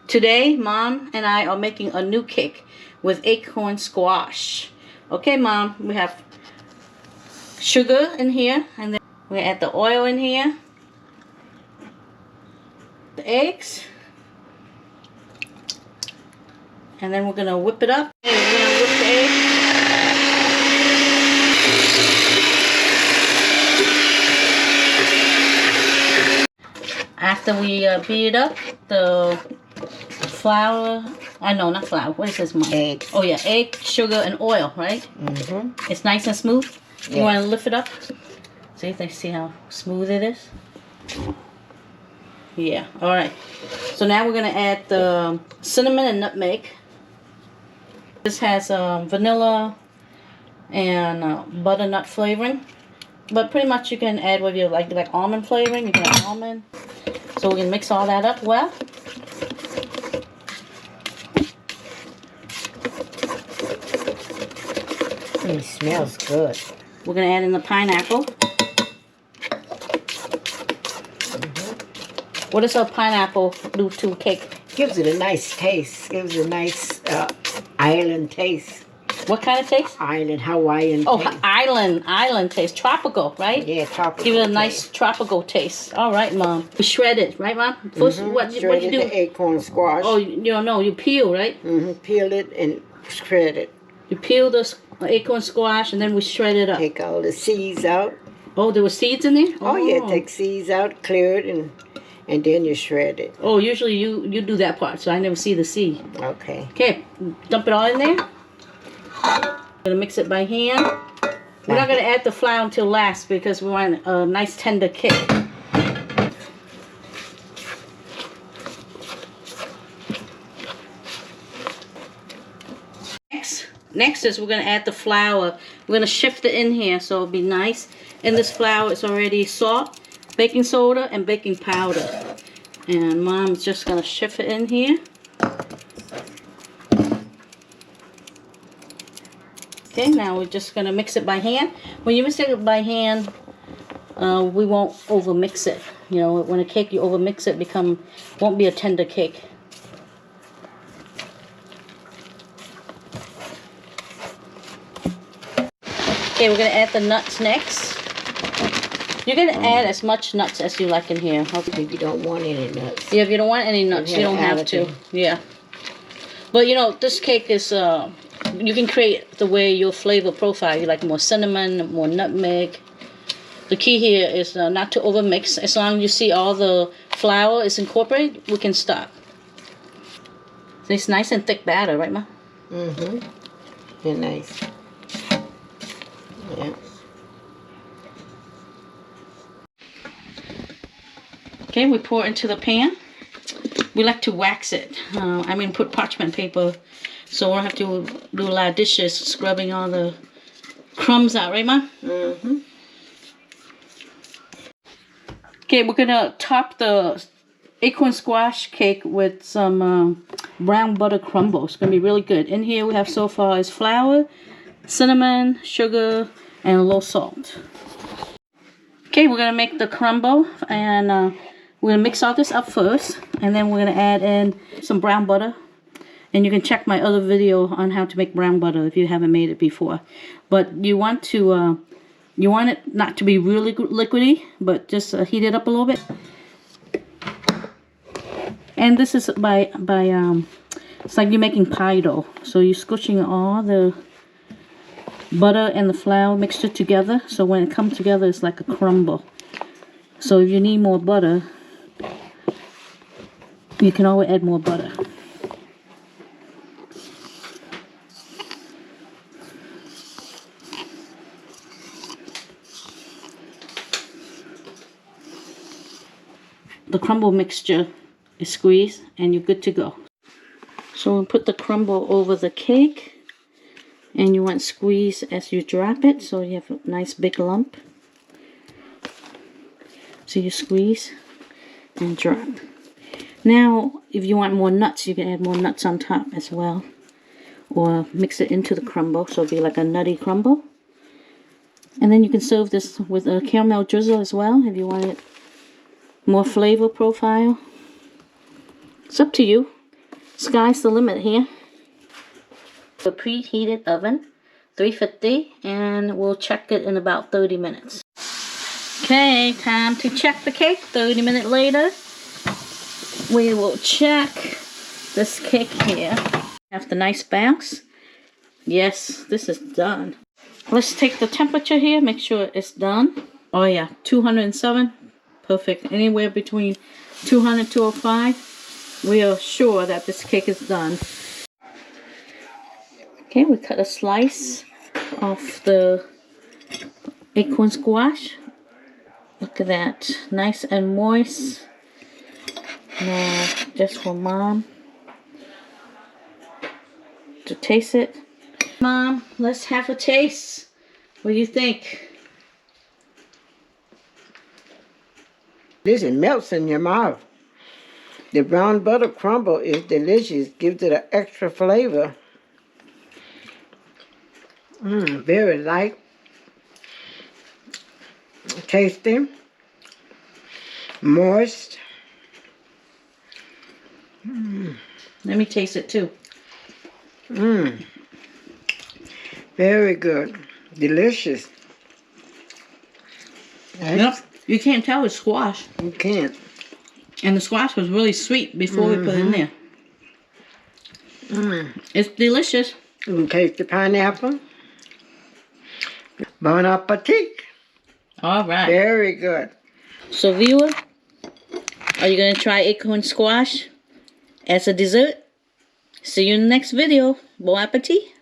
Today, Mom and I are making a new cake with acorn squash. Okay, Mom, we have sugar in here, and then we add the oil in here, the eggs, and then we're gonna whip it up. Okay, we're gonna whip the eggs. After we beat it up, the flour, no, not flour, what is this, Mom? Egg. Oh yeah, egg, sugar, and oil, right? Mm-hmm. It's nice and smooth. Yeah. You want to lift it up? See how smooth it is? Yeah, alright. So now we're going to add the cinnamon and nutmeg. This has vanilla and butternut flavoring. But pretty much you can add whatever you like almond flavoring. You can add almond. So we can mix all that up well. It smells good. We're going to add in the pineapple. What does a pineapple do to cake? Gives it a nice taste. Gives it a nice island taste. What kind of taste? Hawaiian taste. Oh, island taste. Tropical, right? Yeah, tropical. Give it a nice tropical taste. All right, Mom. We shred it, right, Mom? First, what you do? The acorn squash. Oh, you peel, right? Peel it and shred it. You peel the acorn squash, and then we shred it up. Take all the seeds out. Oh, there were seeds in there? Oh yeah, take seeds out, clear it, and then you shred it. Oh, usually you do that part, so I never see the seed. Okay. Okay, dump it all in there. Gonna mix it by hand. We're not gonna add the flour until last because we want a nice tender cake. Next is we're gonna add the flour. We're gonna shift it in here so it'll be nice. In this flour, it's already salt, baking soda, and baking powder. And Mom's just gonna shift it in here. Okay, now we're just gonna mix it by hand. When you mix it by hand, we won't over mix it. You know, when a cake you over mix it, won't be a tender cake. Okay, we're gonna add the nuts next. You're gonna add as much nuts as you like in here. Okay. If you don't want any nuts. Yeah, if you don't want any nuts, you don't have to. Yeah. But you know, this cake is you can create the way your flavor profile. You like more cinnamon, more nutmeg. The key here is not to overmix. As long as you see all the flour is incorporated, we can stop. So it's nice and thick batter, right, Ma? Very nice. Yeah. Okay, we pour it into the pan. We like to wax it. Put parchment paper so we don't have to do a lot of dishes, scrubbing all the crumbs out, right, Ma? Okay, we're gonna top the acorn squash cake with some brown butter crumbles. It's gonna be really good. In here we have so far is flour, cinnamon, sugar, and a little salt. Okay, we're gonna make the crumble, and we're gonna mix all this up first, and then we're gonna add in some brown butter. And you can check my other video on how to make brown butter if you haven't made it before. But you want it not to be really liquidy, but just heat it up a little bit. And this is by it's like you're making pie dough. So you're squishing all the butter and the flour mixture together. So when it comes together, it's like a crumble. So if you need more butter, you can always add more butter. The crumble mixture is squeezed and you're good to go. So we'll put the crumble over the cake, and you want to squeeze as you drop it so you have a nice big lump. So you squeeze and drop. Now if you want more nuts, you can add more nuts on top as well, or mix it into the crumble so it'll be like a nutty crumble. And then you can serve this with a caramel drizzle as well if you want it more flavor profile. It's up to you. Sky's the limit here. The preheated oven, 350, and we'll check it in about 30 minutes. Okay, time to check the cake. 30 minutes later, we will check this cake here. Have the nice bounce. Yes, this is done. Let's take the temperature here, make sure it's done. Oh yeah, 207, perfect. Anywhere between 200 and 205, we are sure that this cake is done. Okay, we cut a slice of the acorn squash. Look at that, nice and moist. Now, just for Mom to taste it. Mom, let's have a taste. What do you think? This it melts in your mouth. The brown butter crumble is delicious. Gives it an extra flavor. Very light. Tasty. Moist. Let me taste it too. Very good. Delicious. Yep. You can't tell it's squash. You can't. And the squash was really sweet before we put it in there. It's delicious. You can taste the pineapple. Bon appetit. All right. Very good. So viewer, are you going to try acorn squash as a dessert? See you in the next video. Bon appetit.